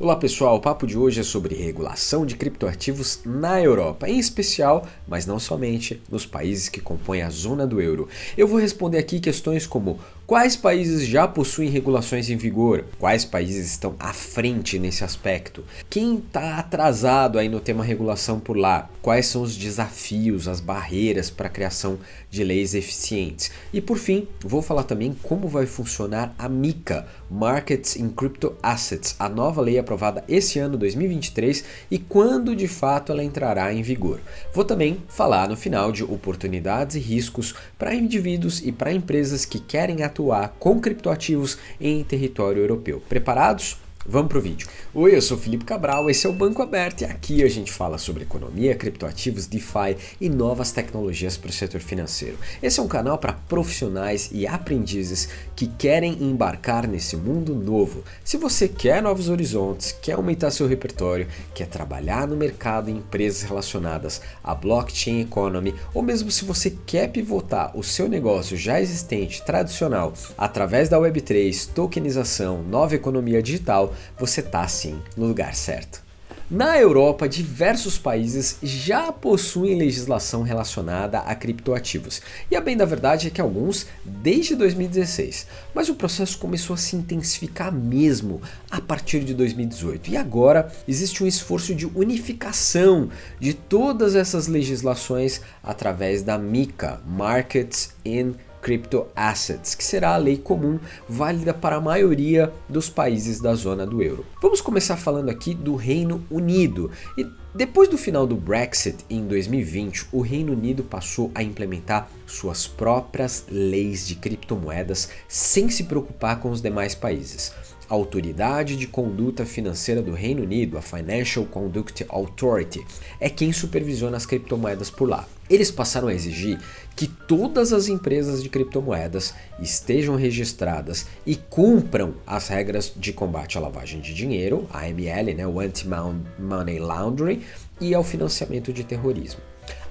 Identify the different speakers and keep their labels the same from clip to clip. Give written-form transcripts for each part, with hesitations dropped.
Speaker 1: Olá pessoal, o papo de hoje é sobre regulação de criptoativos na Europa, em especial, mas não somente, nos países que compõem a zona do euro. Eu vou responder aqui questões como: quais países já possuem regulações em vigor? Quais países estão à frente nesse aspecto? Quem está atrasado aí no tema regulação por lá? Quais são os desafios, as barreiras para a criação de leis eficientes? E por fim, vou falar também como vai funcionar a MiCA, Markets in Crypto Assets, a nova lei aprovada esse ano 2023 e quando de fato ela entrará em vigor. Vou também falar no final de oportunidades e riscos para indivíduos e para empresas que querem atuar com criptoativos em território europeu. Preparados? Vamos pro vídeo. Oi, eu sou Felipe Cabral, esse é o Banco Aberto e aqui a gente fala sobre economia, criptoativos, DeFi e novas tecnologias para o setor financeiro. Esse é um canal para profissionais e aprendizes que querem embarcar nesse mundo novo. Se você quer novos horizontes, quer aumentar seu repertório, quer trabalhar no mercado em empresas relacionadas à blockchain economy, ou mesmo se você quer pivotar o seu negócio já existente, tradicional, através da Web3, tokenização, nova economia digital, você está sim no lugar certo. Na Europa, diversos países já possuem legislação relacionada a criptoativos. E a bem da verdade é que alguns desde 2016. Mas o processo começou a se intensificar mesmo a partir de 2018. E agora existe um esforço de unificação de todas essas legislações através da MiCA, Markets in Crypto Assets, que será a lei comum válida para a maioria dos países da zona do euro. Vamos começar falando aqui do Reino Unido. E depois do final do Brexit em 2020, o Reino Unido passou a implementar suas próprias leis de criptomoedas sem se preocupar com os demais países. A Autoridade de Conduta Financeira do Reino Unido, a Financial Conduct Authority, é quem supervisiona as criptomoedas por lá. Eles passaram a exigir que todas as empresas de criptomoedas estejam registradas e cumpram as regras de combate à lavagem de dinheiro, AML, o Anti-Money Laundering, e ao financiamento de terrorismo.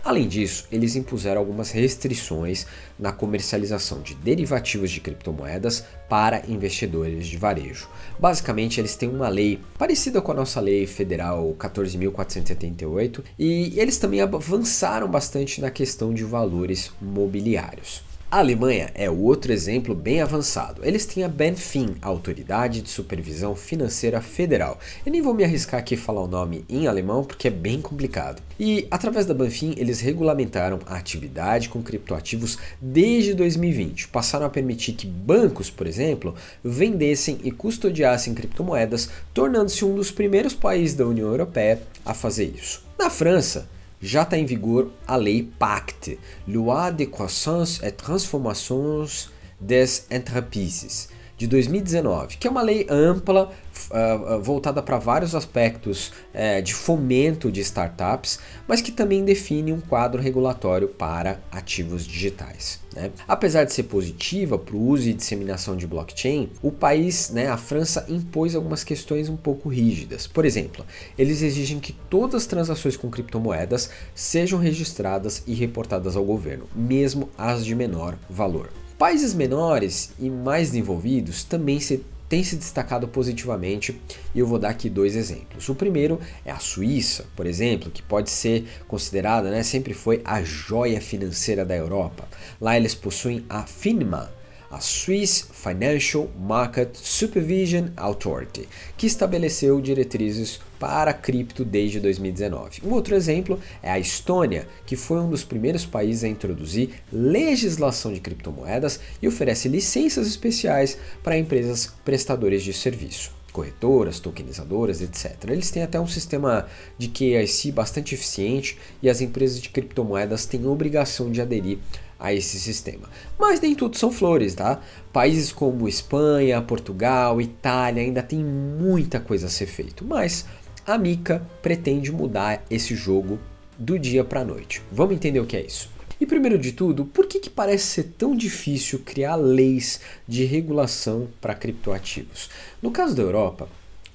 Speaker 1: Além disso, eles impuseram algumas restrições na comercialização de derivativos de criptomoedas para investidores de varejo. Basicamente, eles têm uma lei parecida com a nossa lei federal 14.478 e eles também avançaram bastante na questão de valores mobiliários. A Alemanha é outro exemplo bem avançado. Eles têm a BaFin, a Autoridade de Supervisão Financeira Federal. Eu nem vou me arriscar aqui a falar o nome em alemão porque é bem complicado. E através da BaFin eles regulamentaram a atividade com criptoativos desde 2020. Passaram a permitir que bancos, por exemplo, vendessem e custodiassem criptomoedas, tornando-se um dos primeiros países da União Europeia a fazer isso. Na França, já está em vigor a lei PACTE, Loi de Croissance et Transformations des Entreprises, de 2019, que é uma lei ampla, voltada para vários aspectos de fomento de startups, mas que também define um quadro regulatório para ativos digitais. Apesar de ser positiva para o uso e disseminação de blockchain, o país, a França, impôs algumas questões um pouco rígidas. Por exemplo, eles exigem que todas as transações com criptomoedas sejam registradas e reportadas ao governo, mesmo as de menor valor. Países menores e mais desenvolvidos também têm se destacado positivamente e eu vou dar aqui dois exemplos. O primeiro é a Suíça, por exemplo, que pode ser considerada, sempre foi a joia financeira da Europa. Lá eles possuem a FINMA, a Swiss Financial Market Supervision Authority, que estabeleceu diretrizes para cripto desde 2019. Um outro exemplo é a Estônia, que foi um dos primeiros países a introduzir legislação de criptomoedas e oferece licenças especiais para empresas prestadoras de serviço, corretoras, tokenizadoras, etc. Eles têm até um sistema de KYC bastante eficiente e as empresas de criptomoedas têm obrigação de aderir a esse sistema. Mas nem tudo são flores, tá? Países como Espanha, Portugal, Itália ainda tem muita coisa a ser feito, mas a MiCA pretende mudar esse jogo do dia para a noite. Vamos entender o que é isso. E primeiro de tudo, por que parece ser tão difícil criar leis de regulação para criptoativos? No caso da Europa,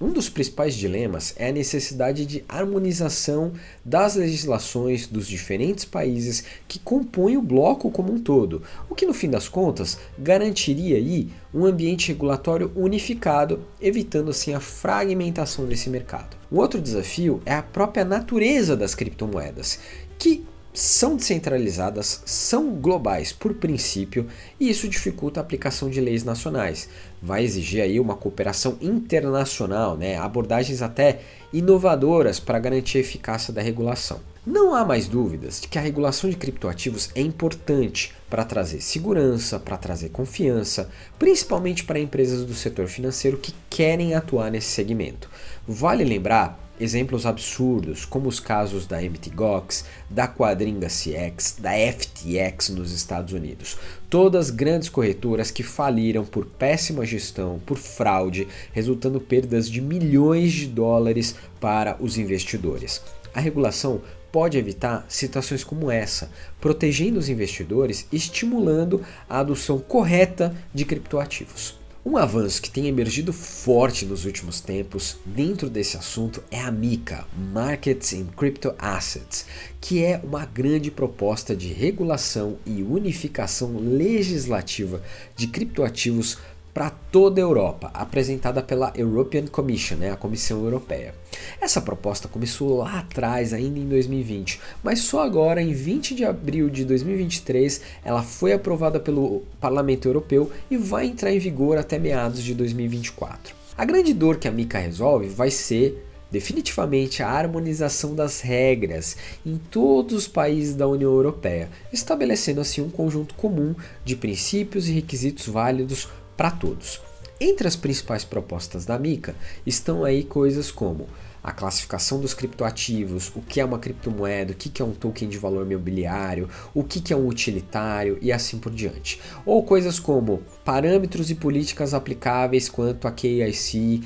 Speaker 1: Um dos principais dilemas é a necessidade de harmonização das legislações dos diferentes países que compõem o bloco como um todo, o que no fim das contas garantiria aí um ambiente regulatório unificado, evitando assim a fragmentação desse mercado. Um outro desafio é a própria natureza das criptomoedas, que são descentralizadas, são globais por princípio e isso dificulta a aplicação de leis nacionais. Vai exigir aí uma cooperação internacional, abordagens até inovadoras para garantir a eficácia da regulação. Não há mais dúvidas de que a regulação de criptoativos é importante para trazer segurança, para trazer confiança, principalmente para empresas do setor financeiro que querem atuar nesse segmento. Vale lembrar exemplos absurdos, como os casos da Mt. Gox, da Quadringa CX, da FTX nos Estados Unidos. Todas grandes corretoras que faliram por péssima gestão, por fraude, resultando perdas de milhões de dólares para os investidores. A regulação pode evitar situações como essa, protegendo os investidores e estimulando a adoção correta de criptoativos. Um avanço que tem emergido forte nos últimos tempos dentro desse assunto é a MiCA, Markets in Crypto Assets, que é uma grande proposta de regulação e unificação legislativa de criptoativos para toda a Europa, apresentada pela European Commission, a Comissão Europeia. Essa proposta começou lá atrás, ainda em 2020, mas só agora, em 20 de abril de 2023, ela foi aprovada pelo Parlamento Europeu e vai entrar em vigor até meados de 2024. A grande dor que a MiCA resolve vai ser definitivamente a harmonização das regras em todos os países da União Europeia, estabelecendo assim um conjunto comum de princípios e requisitos válidos para todos. Entre as principais propostas da MiCA estão aí coisas como a classificação dos criptoativos, o que é uma criptomoeda, o que é um token de valor mobiliário, o que é um utilitário e assim por diante. Ou coisas como parâmetros e políticas aplicáveis quanto a KYC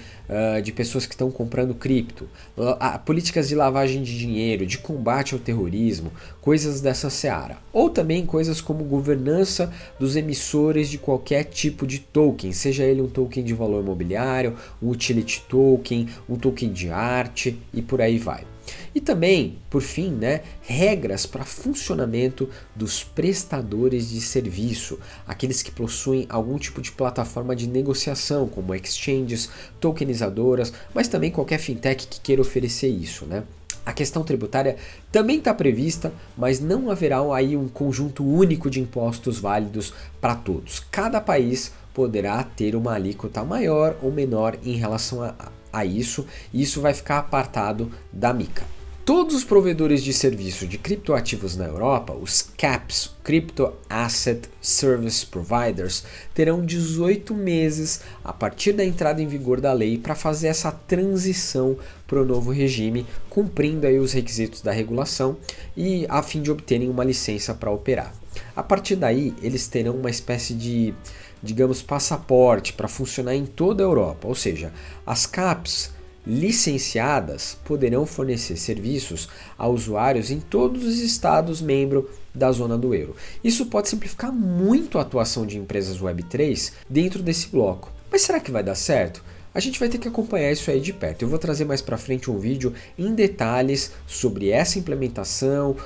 Speaker 1: de pessoas que estão comprando cripto, políticas de lavagem de dinheiro, de combate ao terrorismo, coisas dessa seara. Ou também coisas como governança dos emissores de qualquer tipo de token, seja ele um token de valor mobiliário, um utility token, um token de arte e por aí vai. E também, por fim, regras para funcionamento dos prestadores de serviço, aqueles que possuem algum tipo de plataforma de negociação, como exchanges, tokenizadoras, mas também qualquer fintech que queira oferecer isso, A questão tributária também está prevista, mas não haverá aí um conjunto único de impostos válidos para todos. Cada país poderá ter uma alíquota maior ou menor em relação a isso, e isso vai ficar apartado da MiCA. Todos os provedores de serviço de criptoativos na Europa, os CAPs, Crypto Asset Service Providers, terão 18 meses a partir da entrada em vigor da lei para fazer essa transição para o novo regime, cumprindo aí os requisitos da regulação e a fim de obterem uma licença para operar. A partir daí, eles terão uma espécie de, digamos, passaporte para funcionar em toda a Europa, ou seja, as CAPs licenciadas poderão fornecer serviços a usuários em todos os estados membros da zona do euro. Isso pode simplificar muito a atuação de empresas Web3 dentro desse bloco. Mas será que vai dar certo? A gente vai ter que acompanhar isso aí de perto. Eu vou trazer mais para frente um vídeo em detalhes sobre essa implementação,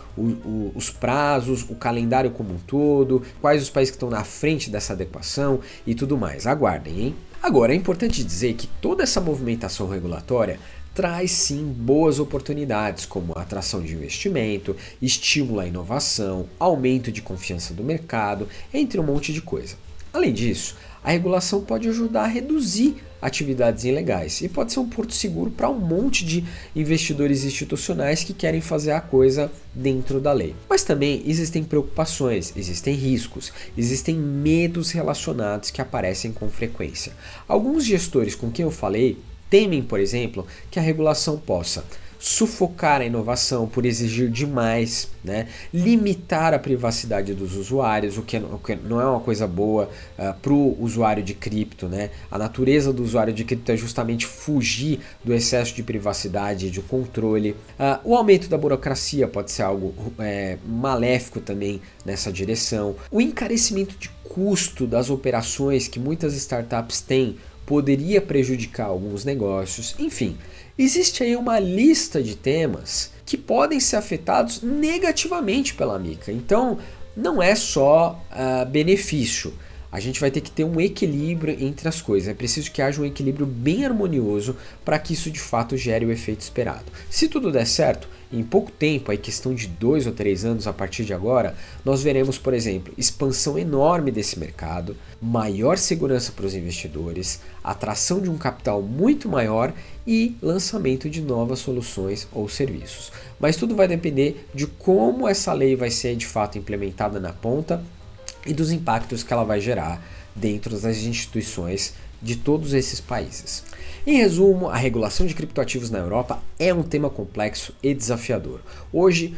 Speaker 1: os prazos, o calendário como um todo, quais os países que estão na frente dessa adequação e tudo mais. Aguardem, hein? Agora, é importante dizer que toda essa movimentação regulatória traz sim boas oportunidades, como atração de investimento, estímulo à inovação, aumento de confiança do mercado, entre um monte de coisa. Além disso, a regulação pode ajudar a reduzir atividades ilegais e pode ser um porto seguro para um monte de investidores institucionais que querem fazer a coisa dentro da lei. Mas também existem preocupações, existem riscos, existem medos relacionados que aparecem com frequência. Alguns gestores com quem eu falei temem, por exemplo, que a regulação possa sufocar a inovação por exigir demais, limitar a privacidade dos usuários, o que não é uma coisa boa para o usuário de cripto. A natureza do usuário de cripto é justamente fugir do excesso de privacidade e de controle. O aumento da burocracia pode ser algo maléfico também nessa direção. O encarecimento de custo das operações que muitas startups têm poderia prejudicar alguns negócios, enfim. Existe aí uma lista de temas que podem ser afetados negativamente pela MiCA, então não é só benefício. A gente vai ter que ter um equilíbrio entre as coisas. É preciso que haja um equilíbrio bem harmonioso para que isso de fato gere o efeito esperado. Se tudo der certo, em pouco tempo, aí questão de 2 ou 3 anos a partir de agora, nós veremos, por exemplo, expansão enorme desse mercado, maior segurança para os investidores, atração de um capital muito maior e lançamento de novas soluções ou serviços. Mas tudo vai depender de como essa lei vai ser de fato implementada na ponta e dos impactos que ela vai gerar dentro das instituições de todos esses países. Em resumo, a regulação de criptoativos na Europa é um tema complexo e desafiador. Hoje,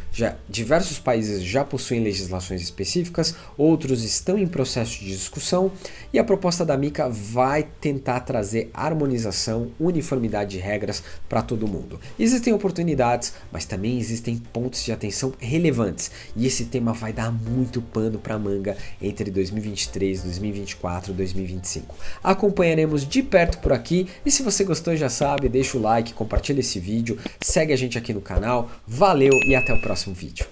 Speaker 1: diversos países já possuem legislações específicas, outros estão em processo de discussão e a proposta da MiCA vai tentar trazer harmonização, uniformidade de regras para todo mundo. Existem oportunidades, mas também existem pontos de atenção relevantes e esse tema vai dar muito pano para manga entre 2023, 2024 e 2025. Acompanharemos de perto por aqui e se você gostou já sabe, deixa o like, compartilha esse vídeo, segue a gente aqui no canal, valeu e até o próximo vídeo.